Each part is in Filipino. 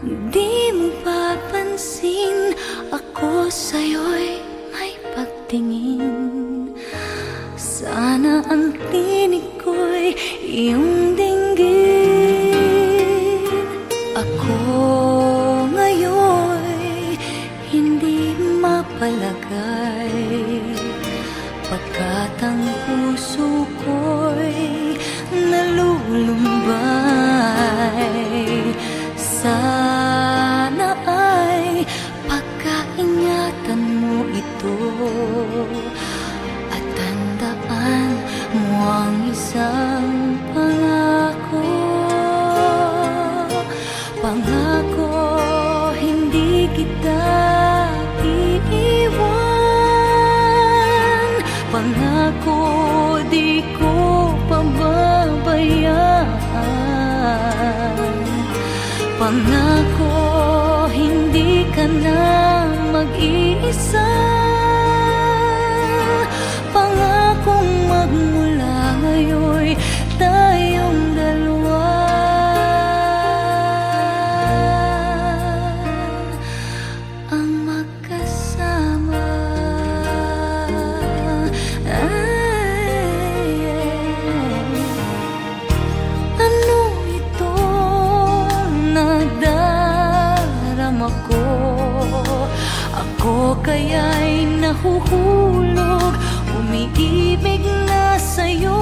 Di mo papansin, ako sa'yo'y may pagtingin. Sana ang tinig ko'y iyong dinggin. Ako ngayon'y hindi mapalagay, pagkat ang puso ko'y nalulumbay. Sana ay pagkaingatan mo ito at tandaan mo ang isang pangako. Pangako, hindi kita iiwan. Pangako, di ko pababayaan. Pangako, hindi ka na mag-iisa. Pangakong magmula ngayon'y tayong dalawa ang magkasama. Ano ito nagdarama ko? Ako kaya'y nahuhulog, umiibig na sa'yo.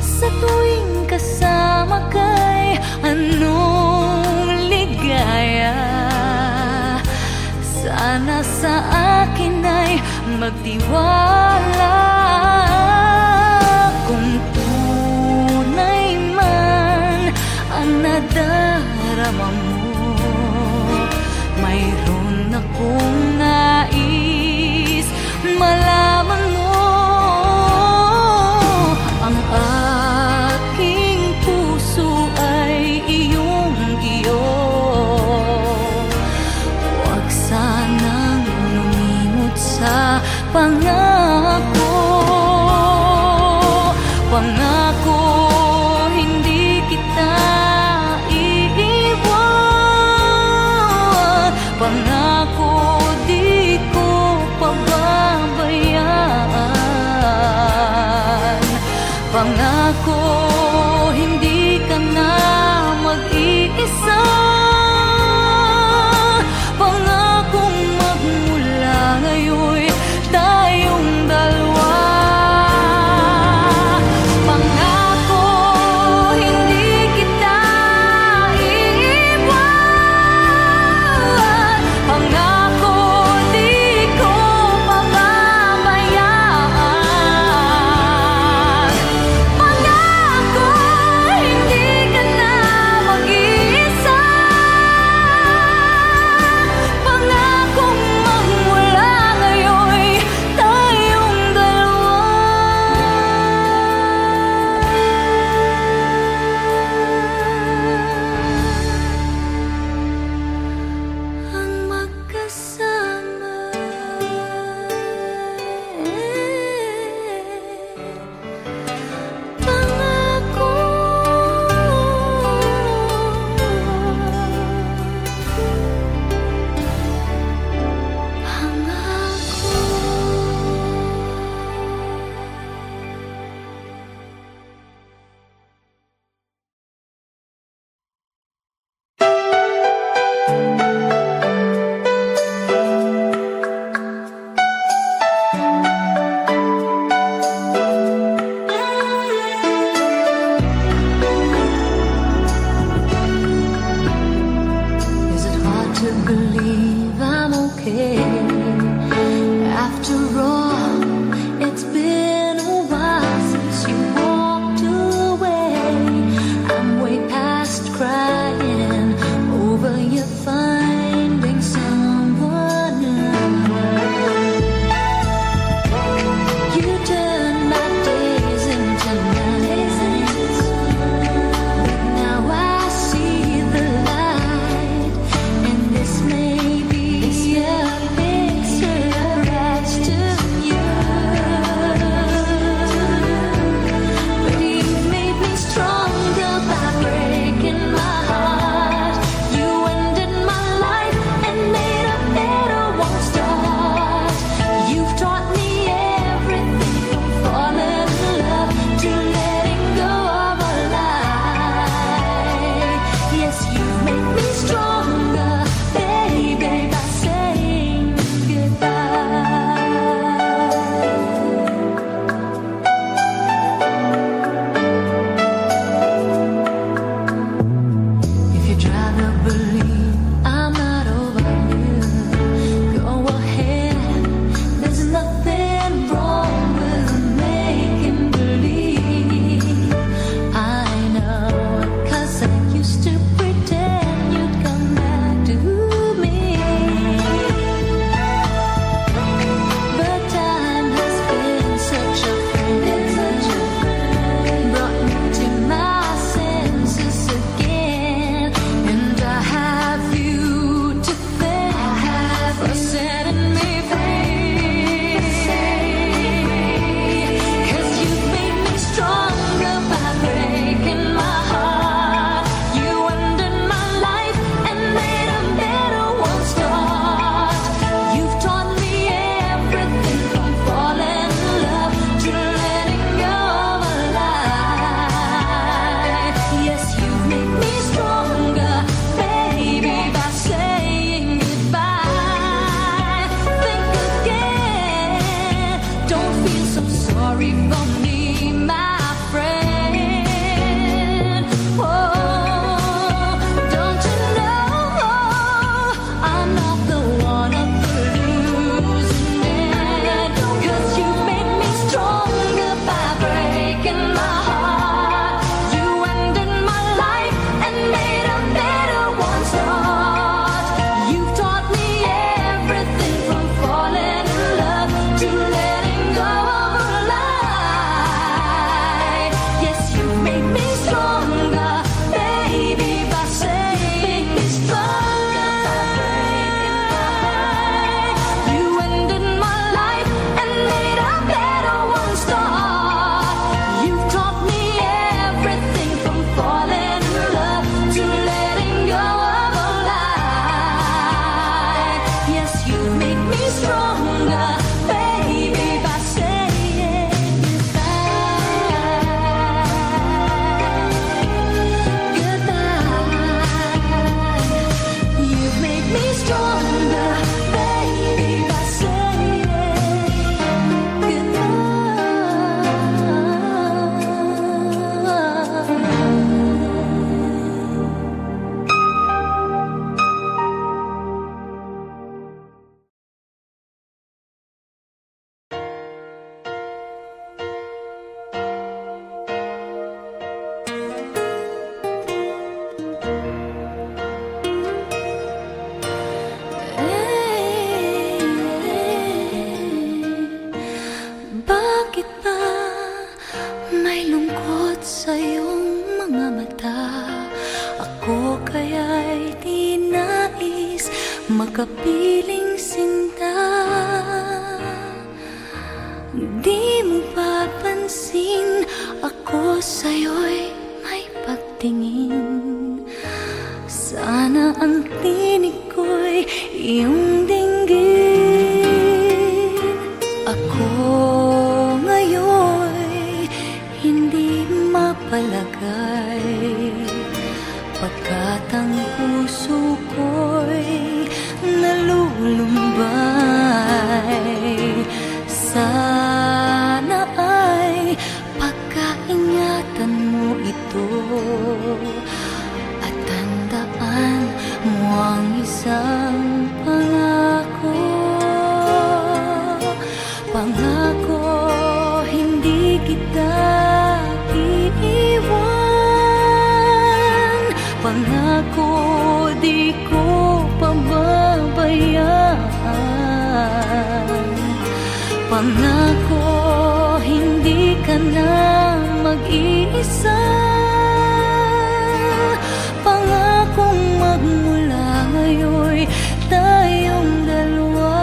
Sa tuwing kasama ka'y anong ligaya. Sana sa akin ay magtiwala. Kung tunay man ang nadarama mo, mayroon akong nais malaman mo. Ang aking puso ay iyong-iyo. Huwag sanang lumimot sa pangako. Pangako, hindi kita iiwan. Pangako, di ko pababayaan. mga mata. Ako kaya'y di nais makapiling sinta. Di mo papansin, ako sa'yo'y may pagtingin. Sana ang tinig ko'y iyong dinggin. Ako ngayon'y hindi mapalagay, pagkat ang puso ko'y nalulumbay. Sana ay pagkaingatan mo ito at tandaan mo ang isang pangako. Pangako, hindi kita iiwan. Pangako, di ko pababayaan. Pangako, hindi ka na mag-iisa. Pangakong magmula ngayon'y tayong dalawa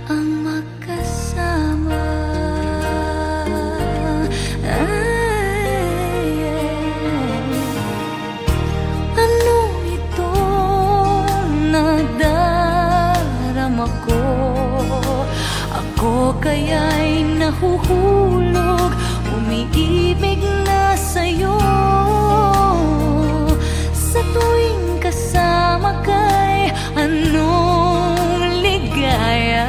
ang magkasama. Ano ito nadarama ko? Ako kaya'y nahuhulog, umiibig na sa'yo. Sa tuwing kasama ka'y anong ligaya.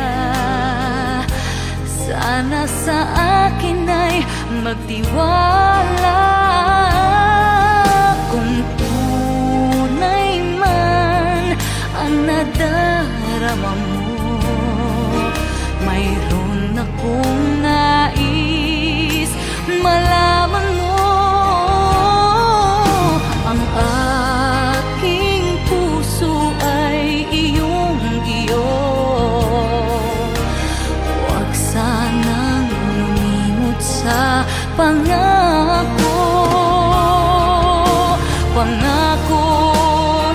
Sana sa akin ay magtiwala. Kung tunay man ang nadarama mo, mayroon akong nais malaman mo. Ang aking puso ay iyong-iyo. Huwag sanang lumimot sa pangako. Pangako,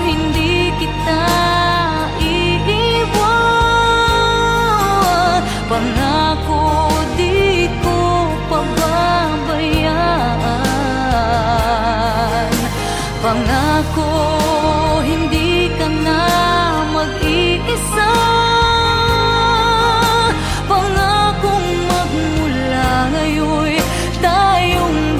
hindi kita iiwan. Pangako, di ko pababayaan. Pangako, hindi ka na mag-iisa. Pangakong magmula ngayon'y tayong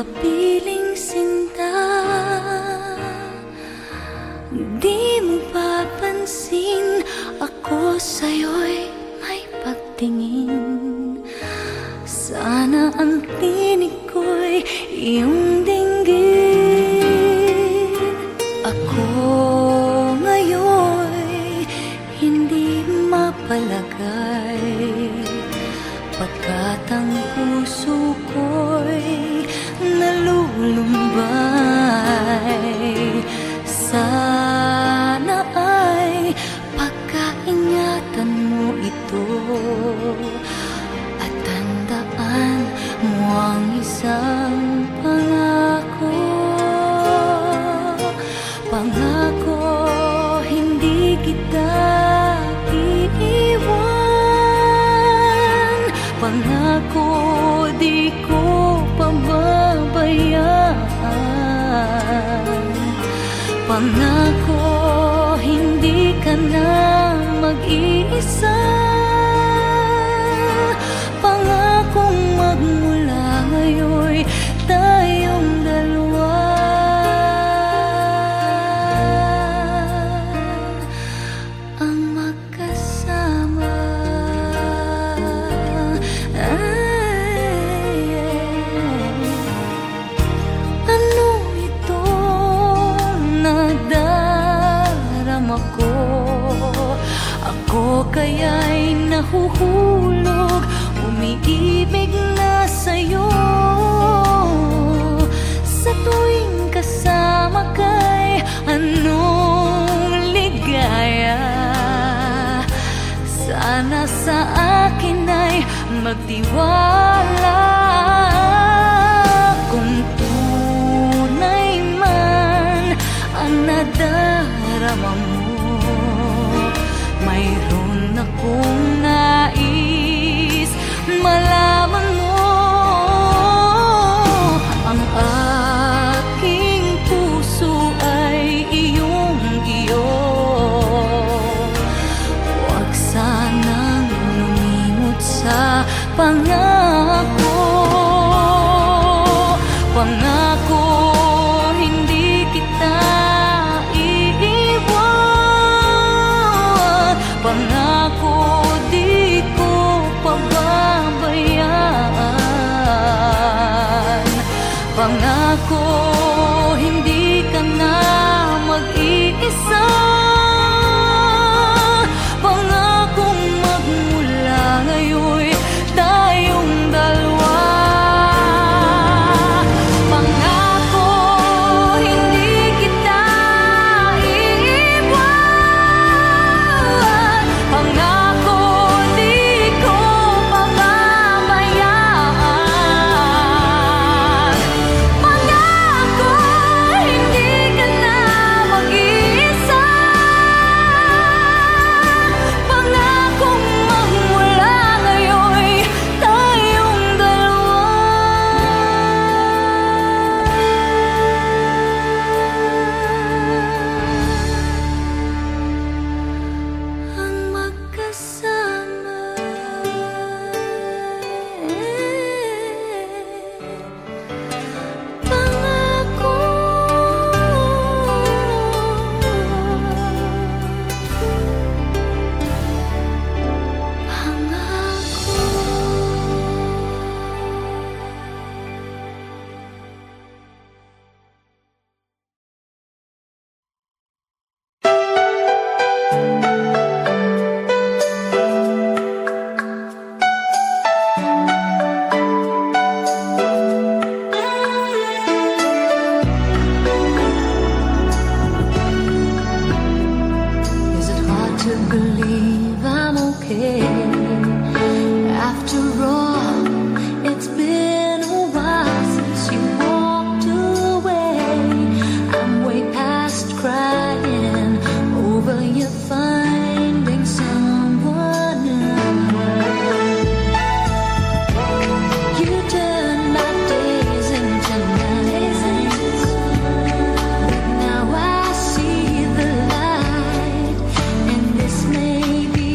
kapiling sinta. Di mo papansin, ako sa'yo'y may pagtingin. Sana ang tinig ko'y iyong dinggin. Ako ngayon'y hindi mapalagay, pagkat ang puso ko'y nalulumbay. Sana ay pagkaingatan mo ito at tandaan mo ang isang pangako. Pangako, hindi kita iiwan. Pangako, di ko pababayaan. Pangako, hindi ka na mag-iisa. Pangakong magmula ngayon'y tayong dalawa ang magkasama. Ano ito nadarama ko? Ako kaya'y nahuhulog, umiibig na sa'yo. Sa tuwing kasama ka'y anong ligaya. Sana sa akin ay magtiwala. Kung tunay man ang nadarama mo, mayroon akong nais malaman mo. Ang aking puso ay iyong-iyo. Huwag sanang lumimot sa pangako. Pangako, hindi kita iiwan. Pangako, di ko pababayaan. Pangako, hindi ka na mag-iisa. Pangakong magmula ngayon'y tayong dalawa. Pangako, hindi kita iiwan. Pangako, di ko pababayaan. Pangako, hindi ka na mag-iisa. Pangakong magmula ngayon'y tayong dalawa ang magkasama. Pangako, is it hard to believe I'm okay? After all, it's been a while since you walked away. I'm way past crying over you finding someone else. You turned my days into nights, but now I see the light, and this may be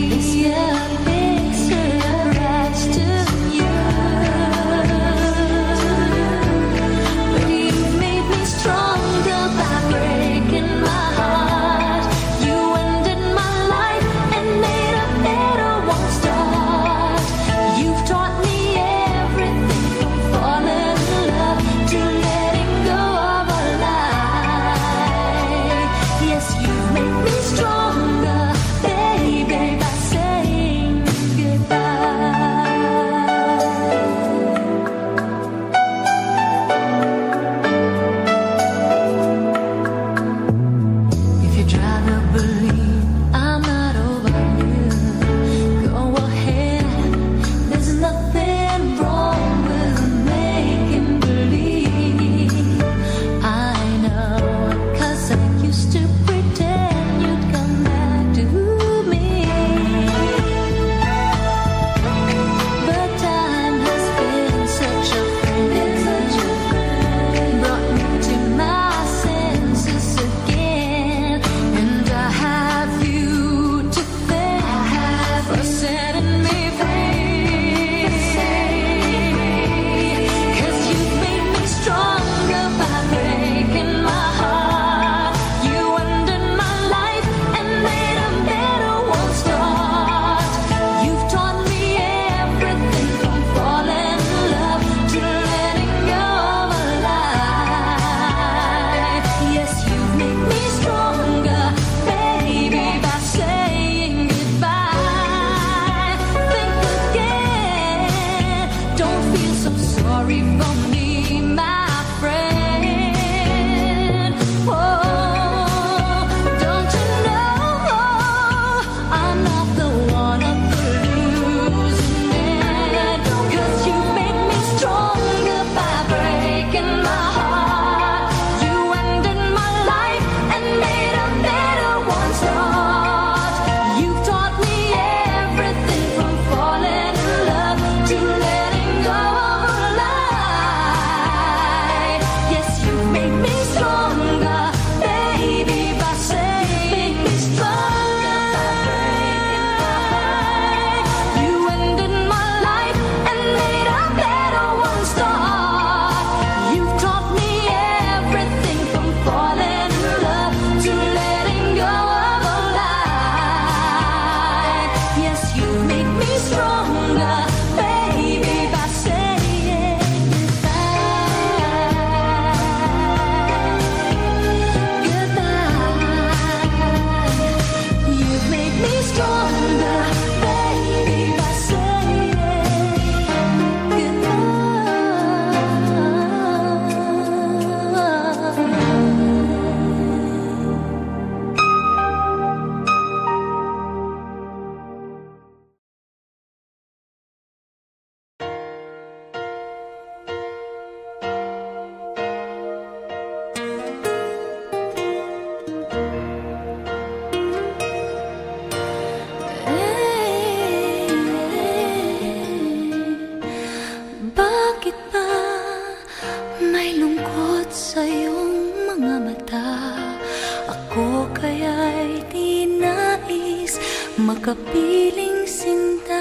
makapiling sinta.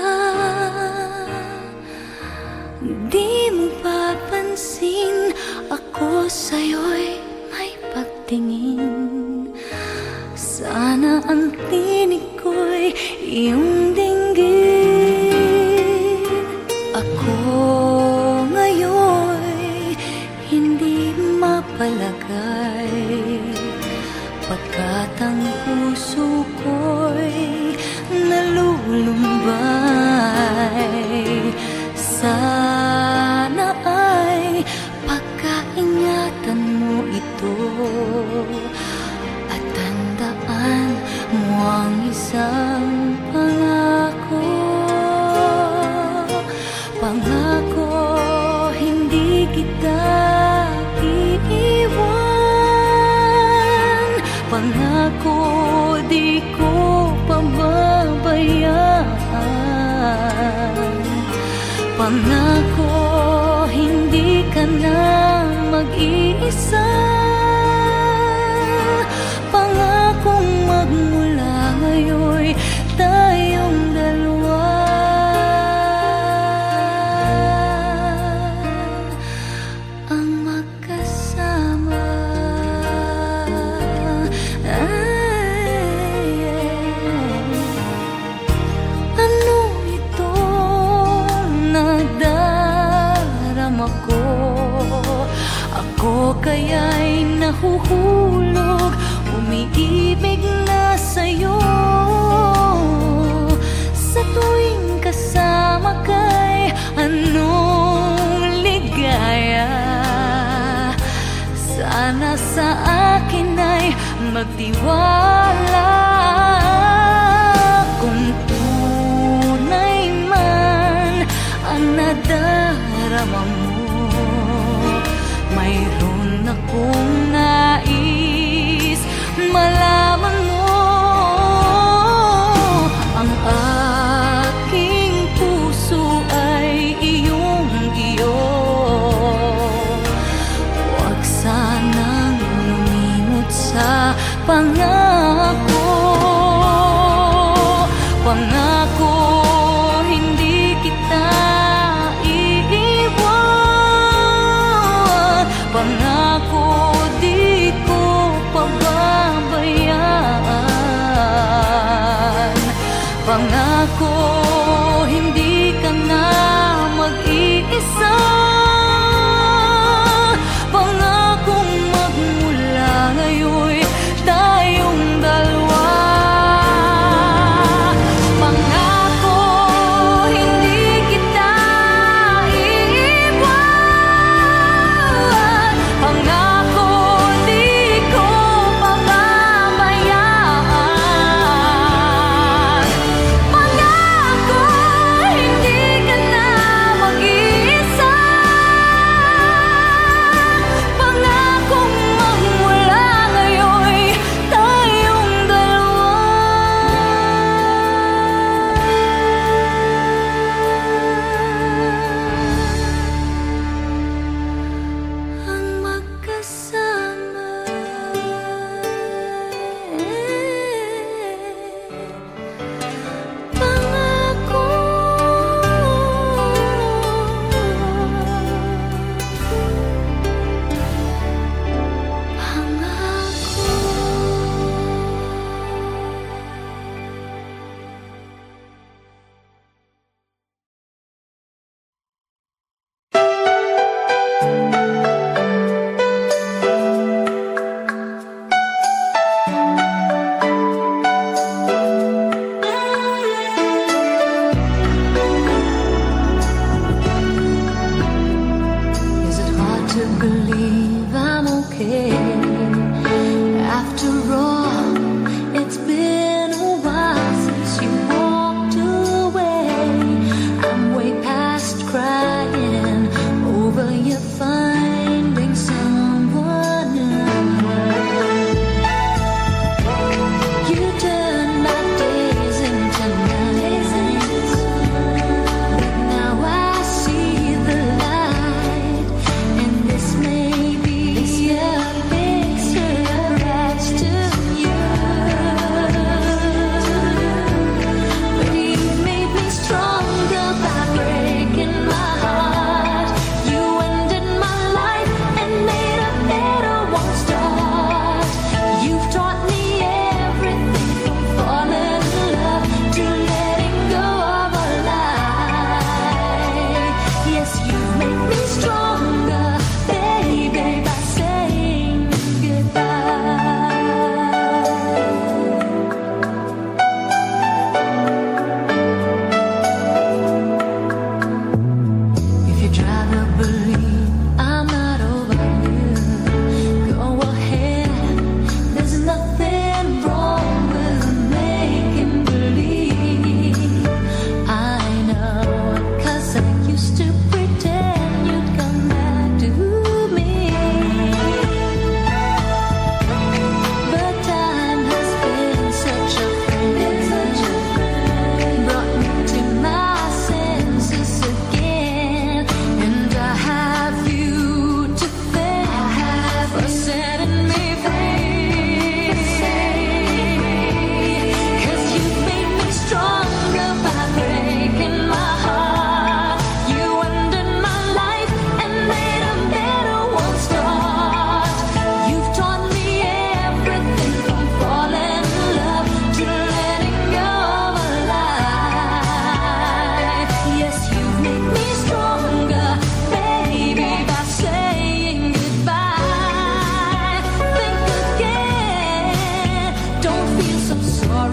Di mo papansin, ako sa'yo'y may pagtingin. Sana ang tinig ko'y iyong dinggin. Ako ngayon'y hindi mapalagay, pagkat ang puso ko'y nalulumbay. Sana ay pagkaingatan mo ito at tandaan mo ang isang pangako. Pangako, hindi kita iiwan. Pangako, di ko pababayaan. Pangako, hindi ka na mag-iisa. Pangakong magmula ngayon'y tayong dalawa ang magkasama. Ano itong nadarama ko? Ako kaya'y nahuhulog, umiibig na sa'yo. Sa tuwing kasama ka'y anong ligaya. Sana sa akin ay magtiwala. Kung tunay man ang nadarama mo, mayroon akong nais malaman mo. Ang aking puso ay iyong-iyo. Huwag sanang lumimot sa pangako. Pangako, hindi kita iiwan. Pangako, di ko pababayaan. Pangako, hindi ka na mag-iisa. Pangakong magmula ngayon'y tayong dalawa.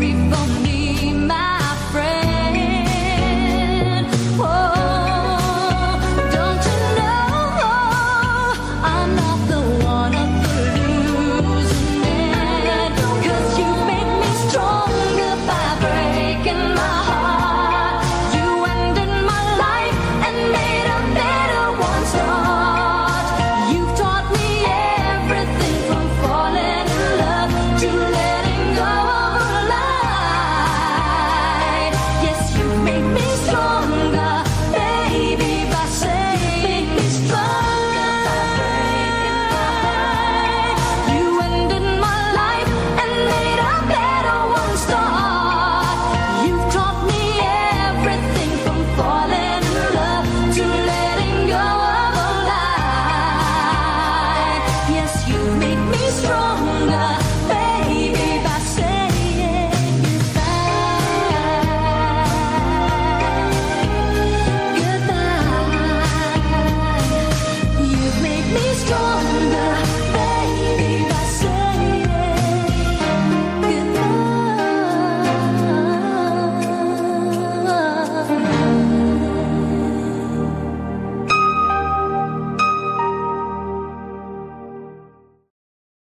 free fall.